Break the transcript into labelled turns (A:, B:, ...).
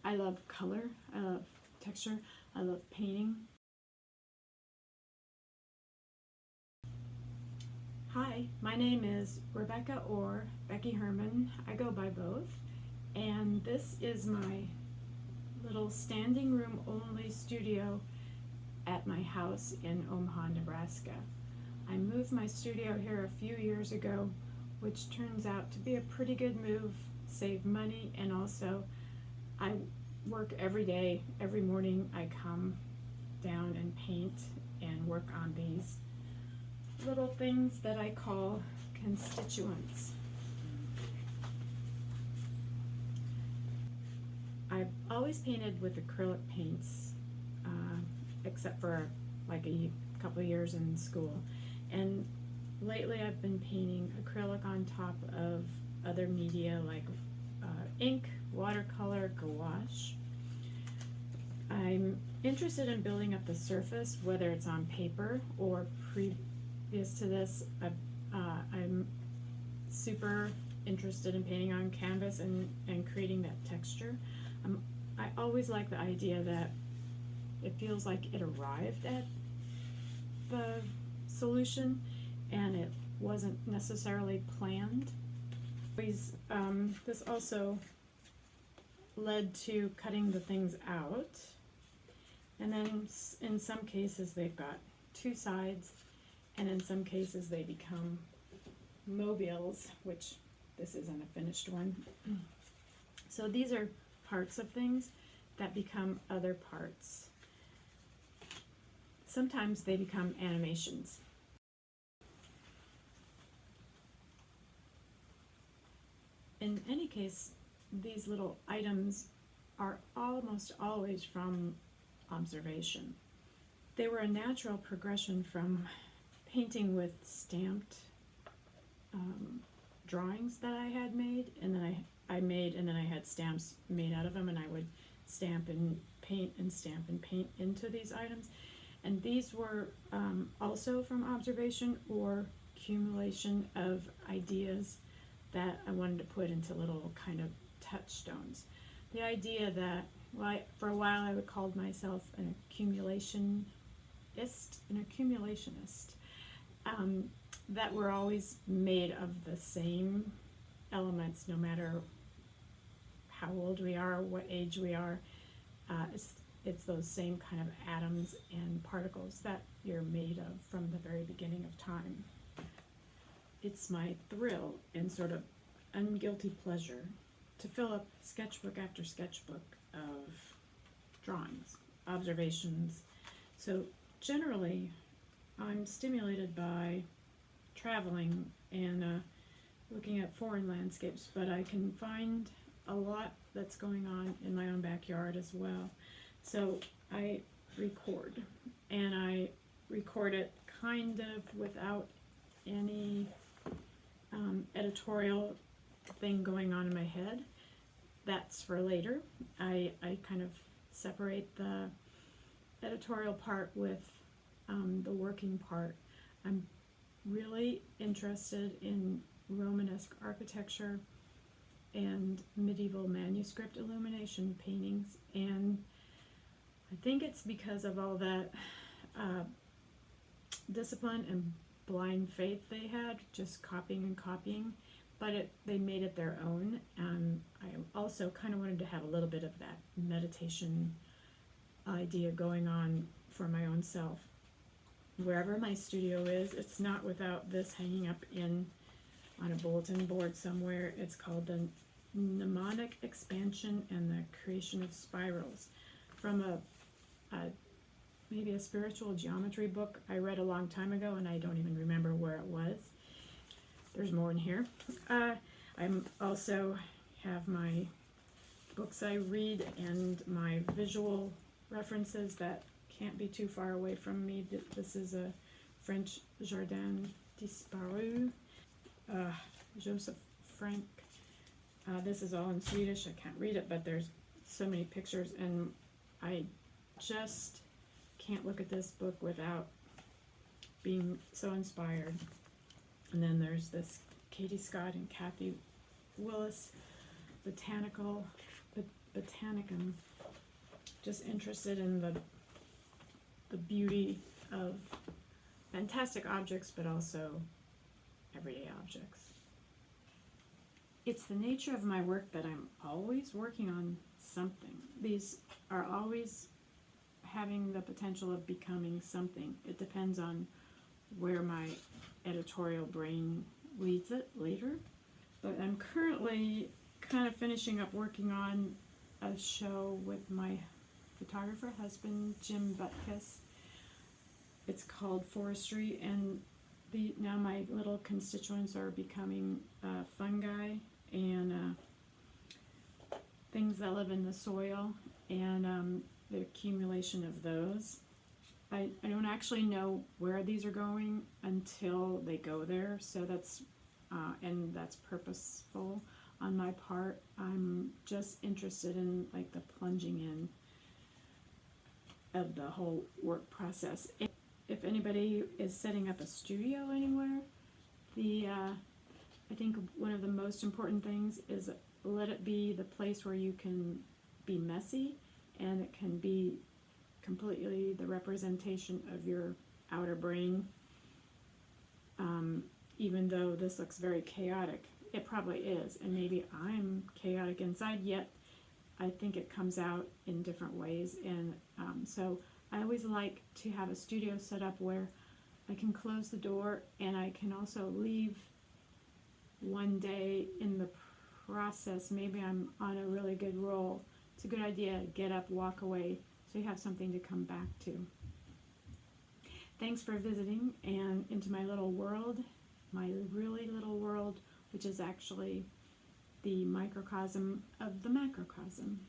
A: I love color, I love texture, I love painting. Hi, my name is Rebecca or Becky Hermann. I go by both. And this is my little standing room only studio at my house in Omaha, Nebraska. I moved my studio here a few years ago, which turns out to be a pretty good move, save money, and also I work every day. Every morning I come down and paint and work on these little things that I call constituents. I've always painted with acrylic paints, except for like a couple of years in school. And lately I've been painting acrylic on top of other media like ink, watercolor, gouache. I'm interested in building up the surface, whether it's on paper or previous to this. I'm super interested in painting on canvas and creating that texture. I always like the idea that it feels like it arrived at the solution and it wasn't necessarily planned. This also led to cutting the things out, and then in some cases they've got two sides, and in some cases they become mobiles, which this isn't a finished one. So these are parts of things that become other parts. Sometimes they become animations. In any case, these little items are almost always from observation. They were a natural progression from painting with stamped drawings that I had made, and then I made, and then I had stamps made out of them, and I would stamp and paint and stamp and paint into these items. And these were also from observation or accumulation of ideas that I wanted to put into little kind of touchstones. The idea that, well, for a while I would call myself an accumulationist, that we're always made of the same elements, no matter how old we are, what age we are. It's those same kind of atoms and particles that you're made of from the very beginning of time. It's my thrill and sort of unguilty pleasure to fill up sketchbook after sketchbook of drawings, observations. So generally, I'm stimulated by traveling and looking at foreign landscapes, but I can find a lot that's going on in my own backyard as well. So I record, and I record it kind of without any editorial thing going on in my head. That's for later. I kind of separate the editorial part with the working part. I'm really interested in Romanesque architecture and medieval manuscript illumination paintings, and I think it's because of all that discipline and blind faith they had, just copying and copying, but they made it their own. And I also kind of wanted to have a little bit of that meditation idea going on for my own self. Wherever my studio is, it's not without this hanging up on a bulletin board somewhere. It's called the Mnemonic Expansion and the Creation of Spirals, from maybe a spiritual geometry book I read a long time ago, and I don't even remember where it was. There's more in here. I'm also have my books I read and my visual references that can't be too far away from me. This is a French Jardin Disparu, Joseph Frank. This is all in Swedish. I can't read it, but there's so many pictures, and I just can't look at this book without being so inspired. And then there's this Katie Scott and Kathy Willis botanical botanicum. Just interested in the beauty of fantastic objects, but also everyday objects. It's the nature of my work that I'm always working on something. These are always having the potential of becoming something. It depends on where my editorial brain leads it later. But I'm currently kind of finishing up working on a show with my photographer husband, Jim Butkus. It's called Forestry, and now my little constituents are becoming fungi and things that live in the soil, and the accumulation of those. I don't actually know where these are going until they go there, so that's purposeful on my part. I'm just interested in like the plunging in of the whole work process. If anybody is setting up a studio anywhere, I think one of the most important things is let it be the place where you can be messy, and it can be completely the representation of your outer brain. Even though this looks very chaotic, it probably is, and maybe I'm chaotic inside, yet I think it comes out in different ways. And so I always like to have a studio set up where I can close the door, and I can also leave one day in the process. Maybe I'm on a really good roll. It's a good idea to get up, walk away, so you have something to come back to. Thanks for visiting and into my little world, my really little world, which is actually the microcosm of the macrocosm.